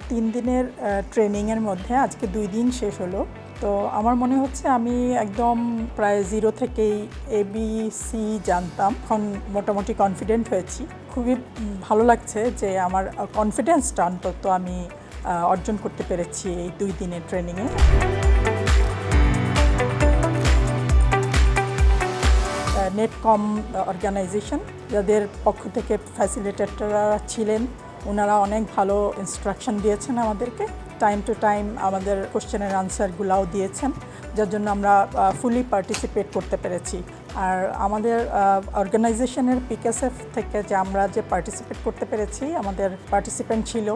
3 দিনের ট্রেনিংয়ের মধ্যে আজকে 2 দিন শেষ হলো। তো আমার মনে হচ্ছে আমি একদম প্রায় জিরো থেকেই ABC জানতাম, এখন মোটামুটি কনফিডেন্ট হয়েছি। খুবই ভালো লাগছে যে আমার কনফিডেন্সটা অন্তত আমি অর্জন করতে পেরেছি এই 2 দিনের ট্রেনিংয়ে। নেটকম অর্গানাইজেশন, যাদের পক্ষ থেকে ফ্যাসিলিটেটররা ছিলেন, ওনারা অনেক ভালো ইনস্ট্রাকশন দিয়েছেন আমাদেরকে। টাইম টু টাইম আমাদের কোশ্চেনের আনসারগুলোও দিয়েছেন, যার জন্য আমরা ফুলি পার্টিসিপেট করতে পেরেছি। আর আমাদের অর্গানাইজেশনের PKSF থেকে যে আমরা পার্টিসিপেট করতে পেরেছি, আমাদের পার্টিসিপেন্ট ছিল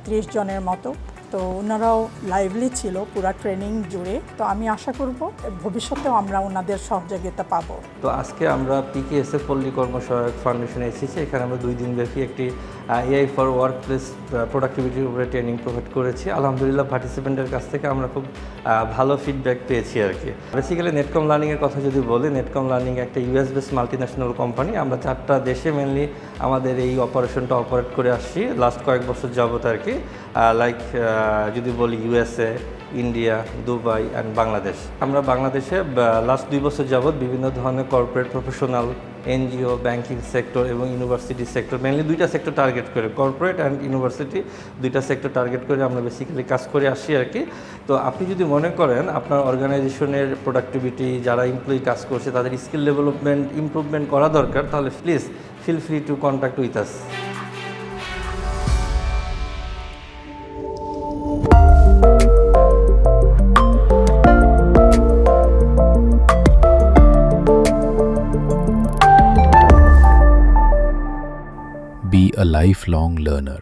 30 জনের মতো। তো ওনারাও লাইভলি ছিল পুরো ট্রেনিং জুড়ে। তো আমি আশা করব ভবিষ্যতেও আমরা ওনাদের সহযোগিতা পাবো। তো আজকে আমরা PKSF পল্লী কর্মসহায়ক ফাউন্ডেশনে এসেছি। এখানে আমরা 2 দিন ব্যাপী একটি AI ফর ওয়ার্কপ্লেস প্রোডাক্টিভিটির উপরে ট্রেনিং প্রোভাইড করেছি। আলহামদুলিল্লাহ পার্টিসিপেন্টের কাছ থেকে আমরা খুব ভালো ফিডব্যাক পেয়েছি আর কি। বেসিক্যালি নেটকম লার্নিংয়ের কথা যদি বলি, নেটকম লার্নিং একটা US বেস মাল্টিন্যাশনাল কোম্পানি। আমরা 4টা দেশে মেনলি আমাদের এই অপারেশনটা অপারেট করে আসছি লাস্ট কয়েক বছর যাবত আর কি। লাইক যদি বলি USA, India, Dubai and Bangladesh. আমরা বাংলাদেশে লাস্ট 2 বছর যাবৎ বিভিন্ন ধরনের corporate, professional, NGO, banking sector এবং ইউনিভার্সিটি সেক্টর, মেনলি 2টা সেক্টর টার্গেট করে, কর্পোরেট অ্যান্ড ইউনিভার্সিটি 2টা সেক্টর টার্গেট করে আমরা বেসিক্যালি কাজ করে আসি আর কি। তো আপনি যদি মনে করেন আপনার অর্গানাইজেশনের প্রোডাক্টিভিটি, যারা এমপ্লয়ি কাজ করছে তাদের স্কিল ডেভেলপমেন্ট ইমপ্রুভমেন্ট করা দরকার, তাহলে please feel free to contact with us. Be a lifelong learner.